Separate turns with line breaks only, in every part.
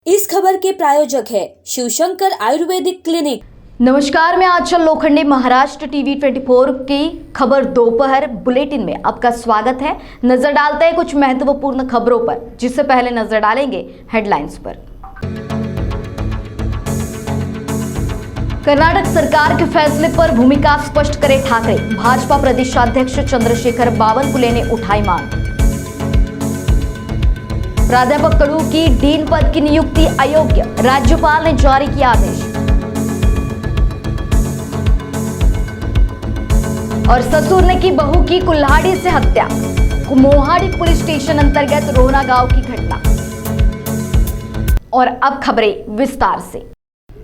इस खबर के प्रायोजक है शिवशंकर आयुर्वेदिक क्लिनिक।
नमस्कार, मैं आंचल लोखंडे महाराष्ट्र टीवी 24 की खबर दोपहर बुलेटिन में आपका स्वागत है। नजर डालते हैं कुछ महत्वपूर्ण खबरों पर, जिससे पहले नजर डालेंगे हेडलाइंस पर। कर्नाटक सरकार के फैसले पर भूमिका स्पष्ट करे ठाकरे। भाजपा प्रदेशाध्यक्ष चंद्रशेखर बावनकुले ने उठाई मांग। प्राध्यापक कडू की डीन पद की नियुक्ति अयोग्य, राज्यपाल ने जारी किया आदेश। और ससुर ने की बहू की कुल्हाड़ी से हत्या, मोहाड़ी पुलिस स्टेशन अंतर्गत रोहना गांव की घटना। और अब खबरें विस्तार से।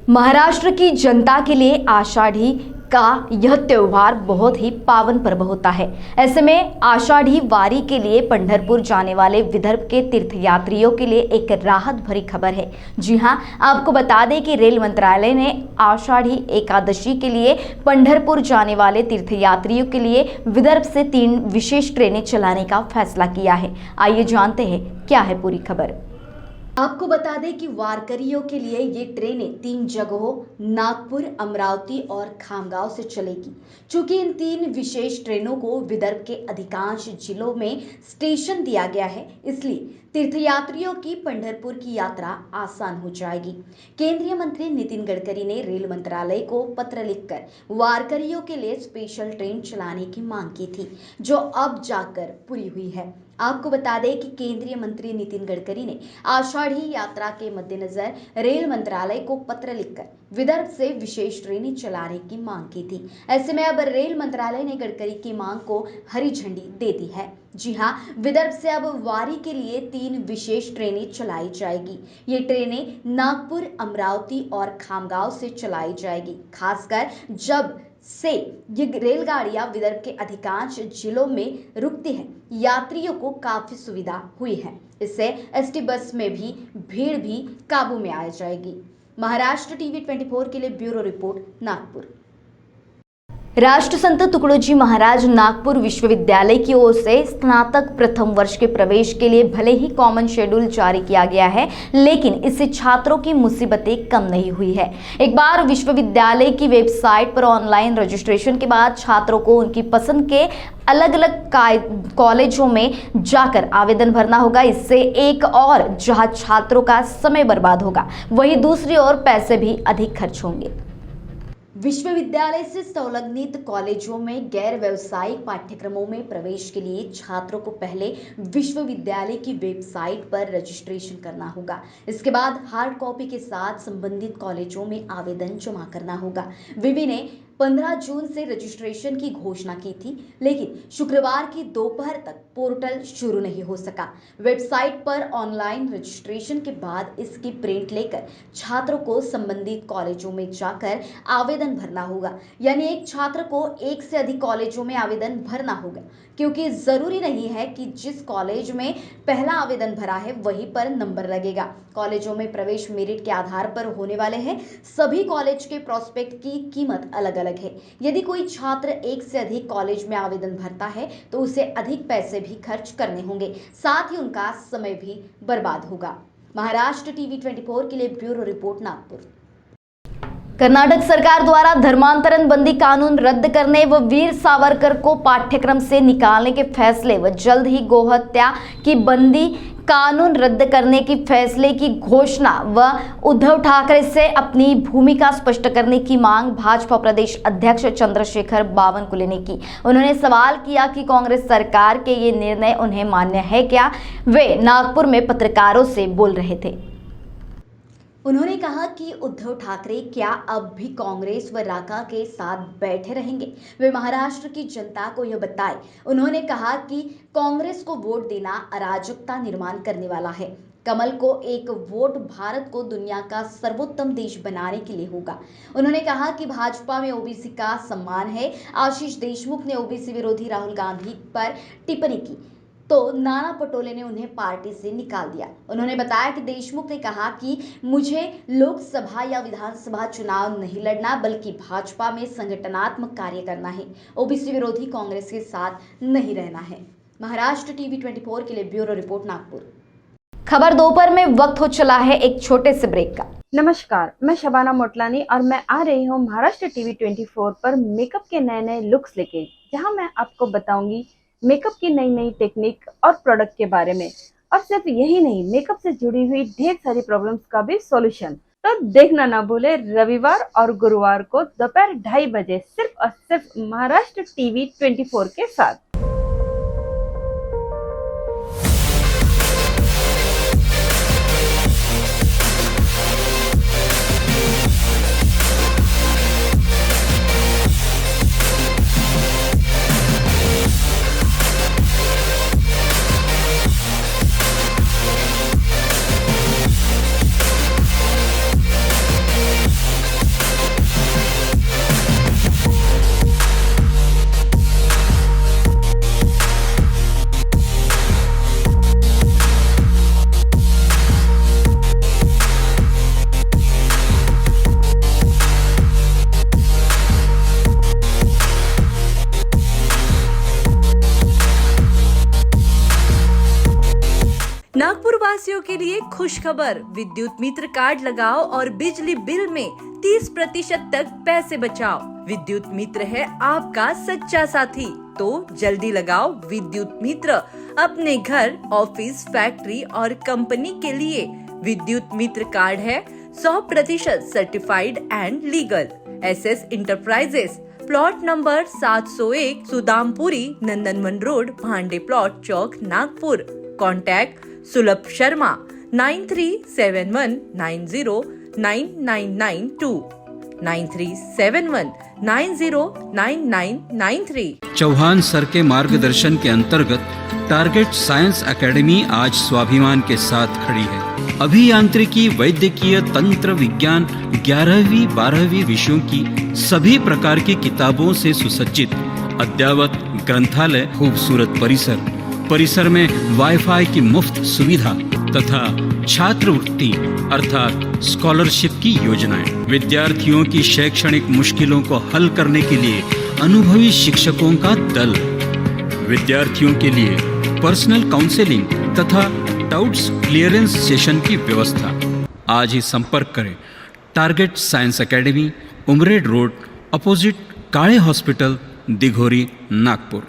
महाराष्ट्र की जनता के लिए आषाढ़ी का यह त्योहार बहुत ही पावन पर्व होता है। ऐसे में आषाढ़ी वारी के लिए पंढरपुर जाने वाले विदर्भ के तीर्थयात्रियों के लिए एक राहत भरी खबर है। जी हां, आपको बता दें कि रेल मंत्रालय ने आषाढ़ी एकादशी के लिए पंढरपुर जाने वाले तीर्थयात्रियों के लिए विदर्भ से 3 विशेष ट्रेनें चलाने का फैसला किया है। आइए जानते हैं क्या है पूरी खबर। आपको बता दें कि वारकरियों के लिए ये ट्रेनें 3 जगहों नागपुर, अमरावती और खामगांव से चलेगी। चूंकि इन 3 विशेष ट्रेनों को विदर्भ के अधिकांश जिलों में स्टेशन दिया गया है, इसलिए तीर्थयात्रियों की पंढरपुर की यात्रा आसान हो जाएगी। केंद्रीय मंत्री नितिन गडकरी ने रेल मंत्रालय को पत्र लिखकर वारकरियों के लिए स्पेशल ट्रेन चलाने की मांग की थी, जो अब जाकर पूरी हुई है। आपको बता दें कि केंद्रीय मंत्री नितिन गडकरी ने आषाढ़ी यात्रा के मद्देनजर रेल मंत्रालय को पत्र लिखकर विदर्भ से विशेष ट्रेनें चलाने की मांग की थी। ऐसे में अब रेल मंत्रालय ने गडकरी की मांग को हरी झंडी दे दी है। जी हां, विदर्भ से अब वारी के लिए 3 विशेष ट्रेनें चलाई जाएगी। ये ट्रेनें नागपुर, अमरावती और खामगांव से चलाई जाएगी। खासकर जब से ये रेलगाड़ियां विदर्भ के अधिकांश जिलों में रुकती हैं, यात्रियों को काफी सुविधा हुई है। इससे एसटी बस में भी भीड़ भी काबू में आ जाएगी। महाराष्ट्र टीवी 24 के लिए ब्यूरो रिपोर्ट, नागपुर। राष्ट्रसंत तुकडोजी महाराज नागपुर विश्वविद्यालय की ओर से स्नातक प्रथम वर्ष के प्रवेश के लिए भले ही कॉमन शेड्यूल जारी किया गया है, लेकिन इससे छात्रों की मुसीबतें कम नहीं हुई है। एक बार विश्वविद्यालय की वेबसाइट पर ऑनलाइन रजिस्ट्रेशन के बाद छात्रों को उनकी पसंद के अलग अलग कॉलेजों में जाकर आवेदन भरना होगा। इससे एक और जहां छात्रों का समय बर्बाद होगा, वहीं दूसरी ओर पैसे भी अधिक खर्च होंगे। विश्वविद्यालय से संलग्नित कॉलेजों में गैर व्यावसायिक पाठ्यक्रमों में प्रवेश के लिए छात्रों को पहले विश्वविद्यालय की वेबसाइट पर रजिस्ट्रेशन करना होगा। इसके बाद हार्ड कॉपी के साथ संबंधित कॉलेजों में आवेदन जमा करना होगा। विवि ने 15 जून से रजिस्ट्रेशन की घोषणा की थी, लेकिन शुक्रवार की दोपहर तक पोर्टल शुरू नहीं हो सका। वेबसाइट पर ऑनलाइन रजिस्ट्रेशन के बाद इसकी प्रिंट लेकर छात्रों को संबंधित कॉलेजों में जाकर आवेदन भरना होगा। यानी एक छात्र को एक से अधिक कॉलेजों में आवेदन भरना होगा, क्योंकि जरूरी नहीं है कि जिस कॉलेज में पहला आवेदन भरा है वहीं पर नंबर लगेगा। कॉलेजों में प्रवेश मेरिट के आधार पर होने वाले हैं। सभी कॉलेज के प्रोस्पेक्ट की कीमत अलग अलग है। यदि कोई छात्र एक से अधिक कॉलेज में आवेदन भरता है तो उसे अधिक पैसे भी खर्च करने होंगे, साथ ही उनका समय भी बर्बाद होगा। महाराष्ट्र टीवी 24 के लिए ब्यूरो रिपोर्ट, नागपुर। कर्नाटक सरकार द्वारा धर्मांतरण बंदी कानून रद्द करने व वीर सावरकर को पाठ्यक्रम से निकालने के फैसले व जल्द ही गोहत्या की बंदी कानून रद्द करने की फैसले की घोषणा व उद्धव ठाकरे से अपनी भूमिका स्पष्ट करने की मांग भाजपा प्रदेश अध्यक्ष चंद्रशेखर बावनकुले ने की। उन्होंने सवाल किया कि कांग्रेस सरकार के ये निर्णय उन्हें मान्य है क्या। वे नागपुर में पत्रकारों से बोल रहे थे। उन्होंने कहा कि उद्धव ठाकरे क्या अब भी कांग्रेस व राका के साथ बैठे रहेंगे। वे महाराष्ट्र की जनता को यह बताएं। उन्होंने कहा कि कांग्रेस को वोट देना अराजकता निर्माण करने वाला है। कमल को एक वोट भारत को दुनिया का सर्वोत्तम देश बनाने के लिए होगा। उन्होंने कहा कि भाजपा में ओबीसी का सम्मान है। आशीष देशमुख ने ओबीसी विरोधी राहुल गांधी पर टिप्पणी की तो नाना पटोले ने उन्हें पार्टी से निकाल दिया। उन्होंने बताया कि देशमुख ने कहा कि मुझे लोकसभा या विधानसभा चुनाव नहीं लड़ना, बल्कि भाजपा में संगठनात्मक कार्य करना है। ओबीसी विरोधी कांग्रेस के साथ नहीं रहना है। महाराष्ट्र टीवी 24 के लिए ब्यूरो रिपोर्ट, नागपुर। खबर दोपहर में वक्त हो चला है एक छोटे से ब्रेक का।
नमस्कार, मैं शबाना मोटलानी और मैं आ रही हूँ महाराष्ट्र टीवी 24 पर मेकअप के नए नए लुक्स लेके, जहाँ मैं आपको बताऊंगी मेकअप की नई नई टेक्निक और प्रोडक्ट के बारे में। और सिर्फ यही नहीं, मेकअप से जुड़ी हुई ढेर सारी प्रॉब्लम्स का भी सॉल्यूशन। तो देखना ना भूले रविवार और गुरुवार को दोपहर 2:30 बजे सिर्फ और सिर्फ महाराष्ट्र टीवी 24 के साथ।
नागपुर वासियों के लिए खुश खबर, विद्युत मित्र कार्ड लगाओ और बिजली बिल में 30% तक पैसे बचाओ। विद्युत मित्र है आपका सच्चा साथी, तो जल्दी लगाओ विद्युत मित्र अपने घर, ऑफिस, फैक्ट्री और कंपनी के लिए। विद्युत मित्र कार्ड है 100% certified and legal. SS enterprises, plot number 701 Sudampuri, Nandanvan road, Bhande plot Chowk, Nagpur. Contact Sulabh Sharma 9371909992 9371909993।
Chauhan sir के मार्गदर्शन के अंतर्गत टारगेट साइंस एकेडमी आज स्वाभिमान के साथ खड़ी है। अभियांत्रिकी, वैद्यकीय, तंत्र विज्ञान, 11वीं 12वीं विषयों की सभी प्रकार की किताबों से सुसज्जित अद्ययावत ग्रंथालय, खूबसूरत परिसर में वाईफाई की मुफ्त सुविधा तथा छात्रवृत्ति अर्थात स्कॉलरशिप की योजनाएं। विद्यार्थियों की शैक्षणिक मुश्किलों को हल करने के लिए अनुभवी शिक्षकों का दल। विद्यार्थियों के लिए पर्सनल काउंसलिंग तथा डाउट्स क्लियरेंस सेशन की व्यवस्था। आज ही संपर्क करें target science academy, Umred road, opposite Kale hospital, Dighori, Nagpur.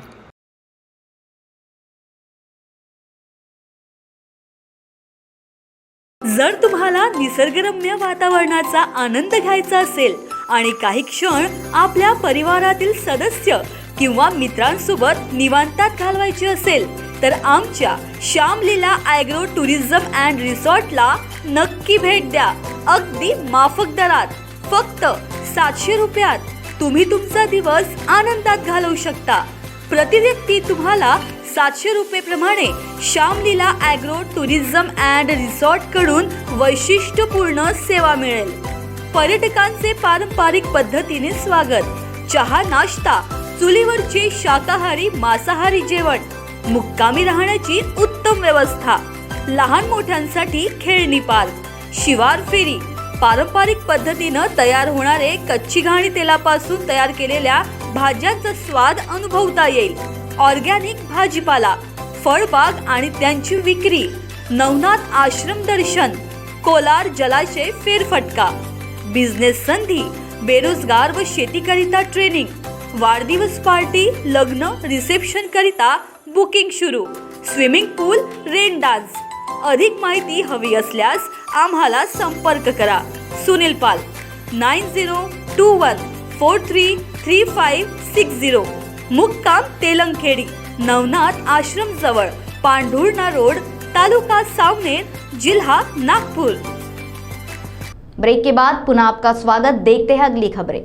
जर तुम्हाला निसर्गरम्य वातावरणाचा आनंद घ्यायचा असेल आणि काही क्षण आपल्या परिवारातील सदस्य किंवा मित्रांसोबत निवांतात घालवायचे असेल, तर आमच्या श्यामलीला ॲग्रो टुरिझम अँड रिसॉर्टला नक्की भेट द्या। अगदी माफक दरात, फक्त 700 रुपयात तुम्ही तुमचा दिवस आनंदात घालवू शकता। प्रति व्यक्ती तुम्हाला 700 रुपये प्रमाणे Shyamlila agro tourism and resort कडून वैशिष्ट्यपूर्ण सेवा मिळेल। पर्यटकांचे पारंपरिक पद्धतीने स्वागत, चहा, नाश्ता, चुलीवरचे शाकाहारी मांसाहारी जेवण, मुक्कामी राहण्याची उत्तम व्यवस्था, लहान मोठ्यांसाठी खेळणी पार्क, शिवार फेरी, पारंपरिक पद्धतीने तयार होणारे कच्ची घाणी तेलापासून तयार केलेल्या भाज्यांचा स्वाद अनुभवता येईल। ऑर्गॅनिक भाजीपाला, फळबाग आणि त्यांची विक्री, नवनाथ आश्रम दर्शन, कोलार जलाशय फेरफटका, बिझनेस संधी, बेरोजगार व शेतीकरिता ट्रेनिंग, वाढदिवस पार्टी, लग्न, रिसेप्शन करिता बुकिंग सुरू, स्विमिंग पूल, रेन डान्स। अधिक माहिती हवी असल्यास आम्हाला संपर्क करा। सुनील पाल 9021433560, मुक्काम तेलंगखेडी, नवनाथ आश्रम जवळ, पांढुर्णा रोड, तालुका सावनेर, जिल्हा नागपुर।
ब्रेक के बाद पुनः आपका स्वागत। देखते हैं अगली खबरें।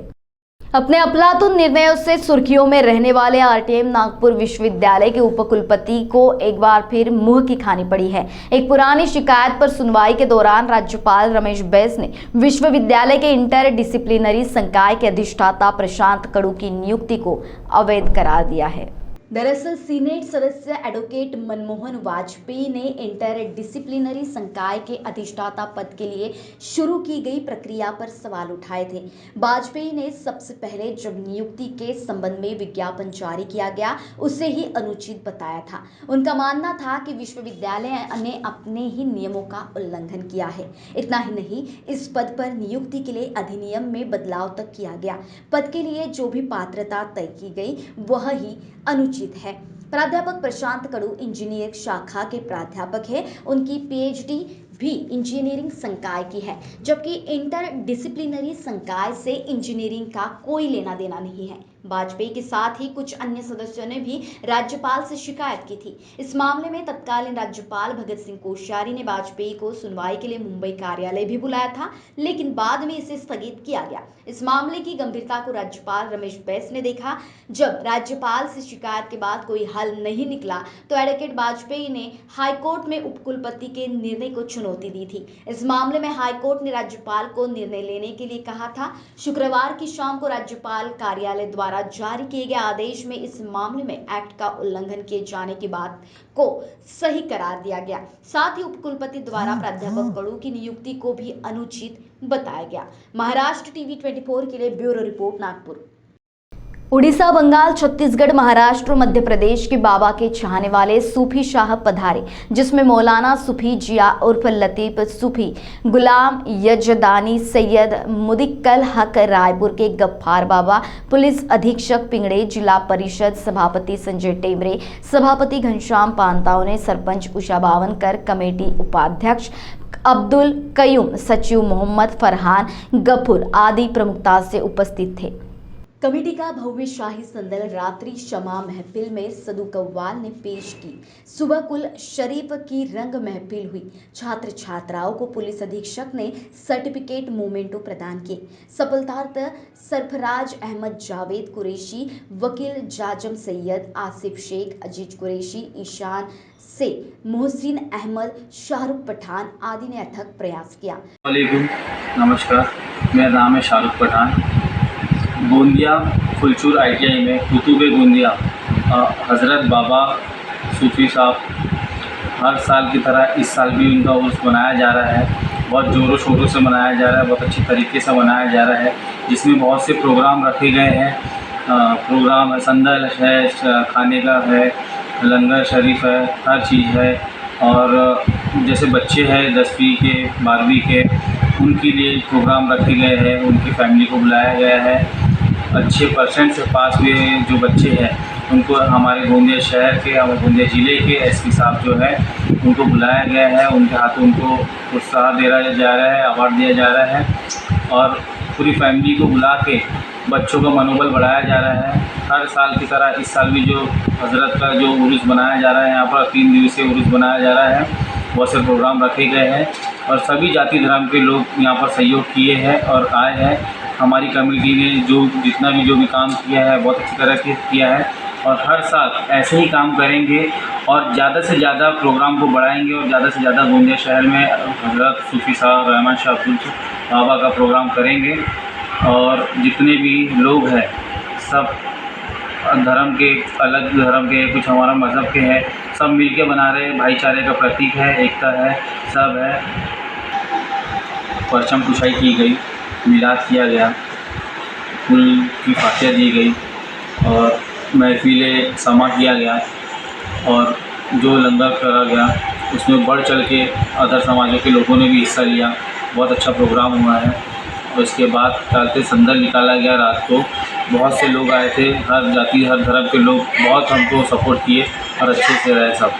अपने अफलातून निर्णयों से सुर्खियों में रहने वाले आरटीएम नागपुर विश्वविद्यालय के उपकुलपति को एक बार फिर मुंह की खानी पड़ी है। एक पुरानी शिकायत पर सुनवाई के दौरान राज्यपाल रमेश बैस ने विश्वविद्यालय के इंटर डिसिप्लिनरी संकाय के अधिष्ठाता प्रशांत कड़ू की नियुक्ति को अवैध करार दिया है। दरअसल सीनेट सदस्य एडवोकेट मनमोहन वाजपेयी ने इंटर डिसिप्लिनरी संकाय के अधिष्ठाता पद के लिए शुरू की गई प्रक्रिया पर सवाल उठाए थे। वाजपेयी ने सबसे पहले जब नियुक्ति के संबंध में विज्ञापन जारी किया गया उसे ही अनुचित बताया था। उनका मानना था कि विश्वविद्यालय ने अपने ही नियमों का उल्लंघन किया है। इतना ही नहीं, इस पद पर नियुक्ति के लिए अधिनियम में बदलाव तक किया गया। पद के लिए जो भी पात्रता तय की गई वह ही अनुचित है। प्राध्यापक प्रशांत कड़ू इंजीनियरिंग शाखा के प्राध्यापक है। उनकी पीएचडी भी इंजीनियरिंग संकाय की है, जबकि इंटर डिसिप्लिनरी संकाय से इंजीनियरिंग का कोई लेना देना नहीं है। वाजपेयी के साथ ही कुछ अन्य सदस्यों ने भी राज्यपाल से शिकायत की थी। इस मामले में तत्कालीन राज्यपाल भगत सिंह कोश्यारी ने वाजपेयी को सुनवाई के लिए मुंबई कार्यालय भी बुलाया था, लेकिन बाद में इसे स्थगित किया गया। इस मामले की गंभीरता को राज्यपाल रमेश बैस ने देखा। जब राज्यपाल से शिकायत के बाद कोई हल नहीं निकला तो एडवोकेट वाजपेयी ने हाईकोर्ट में उपकुलपति के निर्णय को चुनौती दी थी। इस मामले में हाईकोर्ट ने राज्यपाल को निर्णय लेने के लिए कहा था। शुक्रवार की शाम को राज्यपाल कार्यालय द्वारा जारी किए गए आदेश में इस मामले में एक्ट का उल्लंघन किए जाने की बात को सही करार दिया गया। साथ ही उपकुलपति द्वारा प्राध्यापक कड़ू की नियुक्ति को भी अनुचित बताया गया। महाराष्ट्र टीवी 24 के लिए ब्यूरो रिपोर्ट, नागपुर। उड़ीसा, बंगाल, छत्तीसगढ़, महाराष्ट्र, मध्य प्रदेश के बाबा के चाहने वाले सूफी शाह पधारे, जिसमें मौलाना सूफी जिया उर्फ लतीफ सूफी, गुलाम यजदानी, सैयद मुदिक्कल हक, रायपुर के गफ्फार बाबा, पुलिस अधीक्षक पिंगड़े, जिला परिषद सभापति संजय टेमरे, सभापति घनश्याम पांतावने, सरपंच उषा बावनकर, कमेटी उपाध्यक्ष अब्दुल कयूम, सचिव मोहम्मद फरहान गफूर आदि प्रमुखता से उपस्थित थे। कमेटी का भव्य शाही संदल रात्रि क्षमा महफिल में सदु कव्वाल ने पेश की। सुबह कुल शरीफ की रंग महफिल हुई। छात्र छात्राओं को पुलिस अधीक्षक ने सर्टिफिकेट मोमेंटो प्रदान किए। सफलतार्थ सरफराज अहमद, जावेद कुरैशी, वकील जाजम सैयद, आसिफ शेख, अजीज कुरैशी, ईशान से मोहसिन अहमद, शाहरुख पठान आदि ने अथक प्रयास किया।
वालेकुम, नमस्कार, मेरा नाम है शाहरुख पठान। गोंदिया फुलचूर ITI में कुतुब गोंदिया हज़रत बाबा सूफी साहब हर साल की तरह इस साल भी उनका उर्स मनाया जा रहा है। बहुत ज़ोरों शोरों से मनाया जा रहा है, बहुत अच्छी तरीके से मनाया जा रहा है, जिसमें बहुत से प्रोग्राम रखे गए हैं। प्रोग्राम है, संदल है, खाने का है, लंगर शरीफ है, हर चीज़ है। और जैसे बच्चे हैं 10वीं के 12वीं के, उनके लिए प्रोग्राम रखे गए हैं, उनकी फैमिली को बुलाया गया है। अच्छे परसेंट से पास हुए जो बच्चे हैं उनको हमारे गोंदिया शहर के और गोंदिया ज़िले के SP साहब जो है उनको बुलाया गया है। उनके हाथों उनको उत्साह दिया जा रहा है, अवार्ड दिया जा रहा है और पूरी फैमिली को बुला के बच्चों का मनोबल बढ़ाया जा रहा है। हर साल की तरह इस साल भी जो हज़रत का जो उर्स बनाया जा रहा है, यहाँ पर 3 दिवसीय उर्स बनाया जा रहा है, बहुत से प्रोग्राम रखे गए हैं और सभी जाति धर्म के लोग यहाँ पर सहयोग किए हैं और आए हैं। हमारी कमेटी ने जो भी काम किया है बहुत अच्छी तरह से किया है और हर साल ऐसे ही काम करेंगे और ज़्यादा से ज़्यादा प्रोग्राम को बढ़ाएंगे और ज़्यादा से ज़्यादा गोंदिया शहर में हज़रत सूफी साहब रहमान शाह अब्दुल बाबा का प्रोग्राम करेंगे। और जितने भी लोग हैं सब धर्म के, अलग धर्म के, कुछ हमारा मज़हब के हैं, सब मिलके बना रहे हैं। भाईचारे का प्रतीक है, एकता है, सब है। परचम कुशाई की गई, मिलाद किया गया, फूल की फातिहा दी गई और महफिल समा किया गया और जो लंगर करा गया उसमें बढ़ चढ़ के अदर समाजों के लोगों ने भी हिस्सा लिया। बहुत अच्छा प्रोग्राम हुआ है और इसके बाद चलते संदल निकाला गया। रात को बहुत से लोग आए थे, हर जाति हर धर्म के लोग बहुत हमको सपोर्ट किए और अच्छे से रहे सब।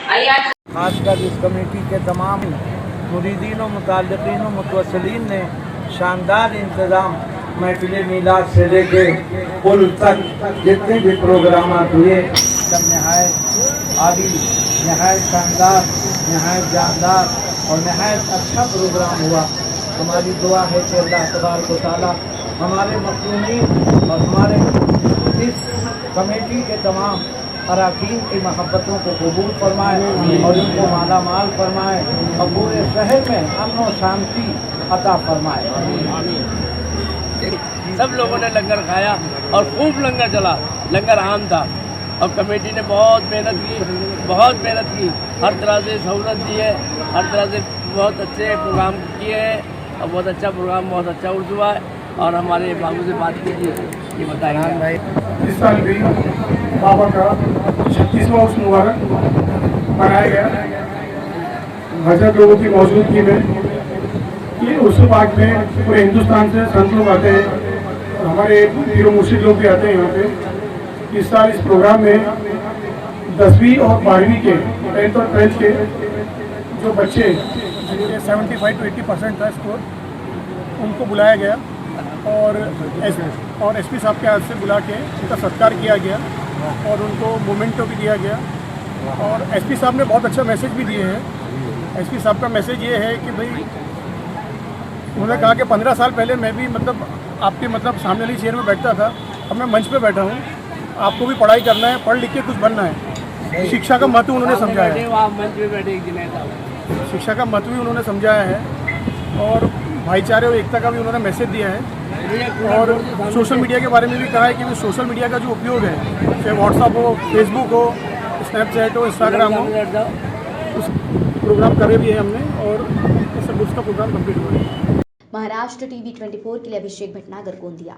खासकर इस कमेटी के तमाम मुरीदीन और मुताल्लिकीन और मुतवस्सिलीन ने शानदार इंतज़ाम महफिल मीलाद से लेके पुल तक जितने भी प्रोग्राम हुए सब नहायत आदि, नहायत शानदार, नहायत जानदार और नहायत अच्छा प्रोग्राम हुआ। हमारी दुआ है कि अल्लाह तबारक व तआला हमारे मखलूमीन और हमारे इस कमेटी के तमाम अरकान की मोहब्बतों को कबूल फरमाए और उनको माला माल फरमाए और पूरे शहर में अमन और शांति अता फरमाए।
सब लोगों ने लंगर खाया और खूब लंगर चला, लंगर आम था और कमेटी ने बहुत मेहनत की, हर तरह से सहूलत दी है, हर तरह से बहुत अच्छे प्रोग्राम किए हैं और बहुत अच्छा प्रोग्राम, बहुत अच्छा उर्स हुआ है। और हमारे बाबू से बात कीजिए, ये बताएंगे भाई।
इस साल भी बाबा का 36वां उर्स मुबारक मनाया गया। हज़रत लोगों की मौजूदगी में ये उर्स पाक में पूरे हिंदुस्तान से संत लोग आते हैं और हमारे पीरो मुर्शिद लोग भी आते हैं यहाँ पे। इस साल इस प्रोग्राम में 10वीं और 12वीं के 10th और 12th के जो बच्चे जिनके 75 to 80% था स्कोर, उनको बुलाया गया और एसपी साहब के हाथ से बुला के उनका सत्कार किया गया और उनको मोमेंटो भी दिया गया। और एसपी साहब ने बहुत अच्छा मैसेज भी दिए हैं। एसपी साहब का मैसेज ये है कि भाई उन्होंने कहा कि 15 साल पहले मैं भी आपके सामने वाली चेयर में बैठता था, अब मैं मंच पे बैठा हूँ। आपको भी पढ़ाई करना है, पढ़ लिख के कुछ बनना है। शिक्षा का महत्व उन्होंने समझाया है, शिक्षा का महत्व भी उन्होंने समझाया है और भाईचारे और एकता का भी उन्होंने मैसेज दिया है। और सोशल मीडिया के बारे में भी कहा है कि सोशल मीडिया का जो उपयोग है, चाहे व्हाट्सअप हो, फेसबुक हो, स्नैपचैट हो, इंस्टाग्राम हो, उस प्रोग्राम करे भी है हमने और इस सब उसका प्रोग्राम कंप्लीट हुआ है।
महाराष्ट्र टीवी 24 के लिए अभिषेक भटनागर, गोंदिया।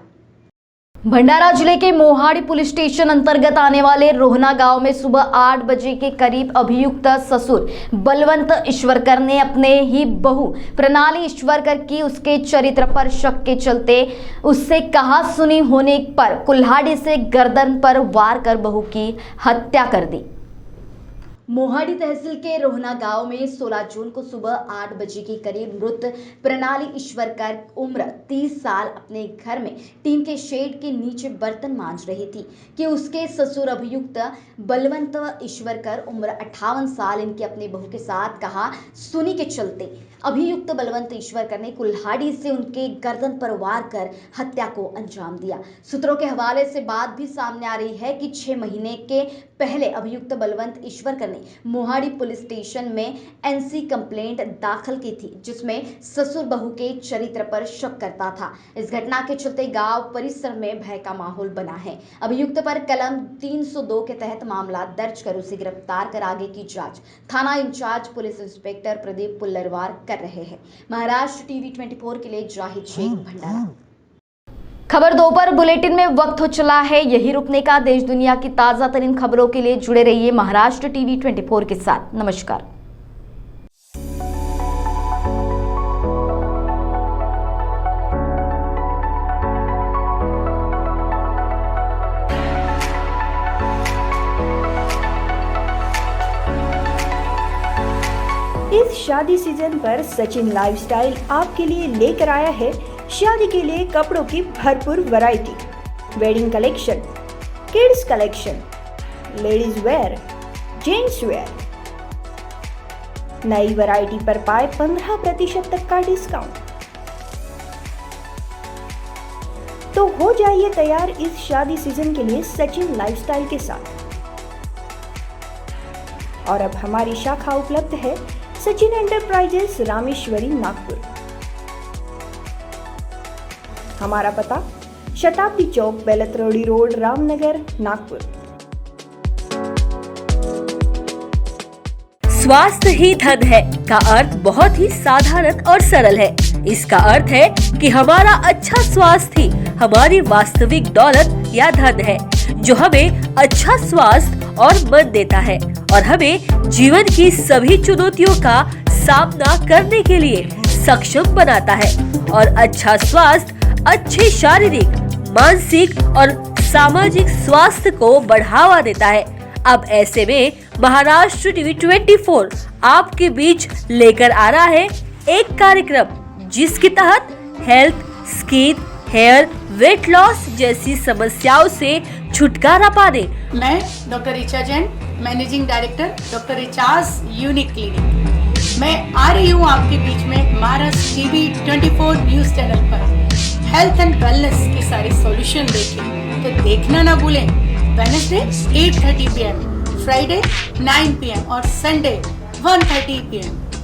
भंडारा जिले के मोहाड़ी पुलिस स्टेशन अंतर्गत आने वाले रोहना गांव में सुबह 8 बजे के करीब अभियुक्त ससुर बलवंत ईश्वरकर ने अपने ही बहू प्रणाली ईश्वरकर की उसके चरित्र पर शक के चलते उससे कहा सुनी होने पर कुल्हाड़ी से गर्दन पर वार कर बहू की हत्या कर दी। मोहाड़ी तहसील के रोहना गांव में 16 जून को सुबह 8 बजे के करीब मृत प्रणाली ईश्वरकर उम्र 30 साल अपने घर में टीन के शेड के नीचे बर्तन मांज रही थी कि उसके ससुर अभियुक्त बलवंत ईश्वरकर उम्र 58 साल इनकी अपनी बहू के साथ कहा सुनी के चलते अभियुक्त बलवंत ईश्वरकर ने कुल्हाड़ी से उनके गर्दन पर वार कर हत्या को अंजाम दिया। सूत्रों के हवाले से बात भी सामने आ रही है कि 6 महीने के पहले अभियुक्त बलवंत ईश्वरकर ने मोहाड़ी पुलिस स्टेशन में एनसी कंप्लेंट दाखिल की थी, जिसमें ससुर बहू के चरित्र पर शक करता था। इस घटना के चलते गांव परिसर में भय का माहौल बना है। अभियुक्त पर कलम 302 के तहत मामला दर्ज कर उसे गिरफ्तार कर आगे की जांच थाना इंचार्ज पुलिस इंस्पेक्टर प्रदीप पुल्लरवार कर रहे हैं। महाराष्ट्र टीवी 24 के लिए जाहिद शेख, भंडारा। खबर दोपहर बुलेटिन में वक्त हो चला है यही रुकने का। देश दुनिया की ताजा तरीन खबरों के लिए जुड़े रहिए महाराष्ट्र टीवी 24 के साथ। नमस्कार।
इस शादी सीजन पर सचिन लाइफस्टाइल आपके लिए लेकर आया है शादी के लिए कपड़ों की भरपूर variety, wedding collection, kids collection, ladies wear, gents wear. नई वैरायटी पर पाए 15% तक का डिस्काउंट। तो हो जाइए तैयार इस शादी सीजन के लिए सचिन लाइफस्टाइल के साथ। और अब हमारी शाखा उपलब्ध है सचिन एंटरप्राइजेस, रामेश्वरी, नागपुर। हमारा पता शताब्दी चौक, बेलतरोड़ी रोड, रामनगर, नागपुर।
स्वास्थ्य ही धन है का अर्थ बहुत ही साधारण और सरल है। इसका अर्थ है कि हमारा अच्छा स्वास्थ्य ही हमारी वास्तविक दौलत या धन है, जो हमें अच्छा स्वास्थ्य और मन देता है और हमें जीवन की सभी चुनौतियों का सामना करने के लिए सक्षम बनाता है। और अच्छा स्वास्थ्य अच्छे शारीरिक, मानसिक और सामाजिक स्वास्थ्य को बढ़ावा देता है। अब ऐसे में महाराष्ट्र टीवी 24 आपके बीच लेकर आ रहा है एक कार्यक्रम जिसके तहत health, skin, hair, weight loss जैसी समस्याओं से छुटकारा पाने।
मैं doctor Richa Jain, managing director doctor Richa's unique clinic. मैं आ रही हूँ आपके बीच में महाराष्ट्र टीवी 24 न्यूज चैनल पर हेल्थ एंड वेलनेस की सारी सॉल्यूशन देखें। तो देखना ना भूलें, वेडनेसडे 8:30 PM, फ्राइडे 9 PM और संडे 1:30 PM।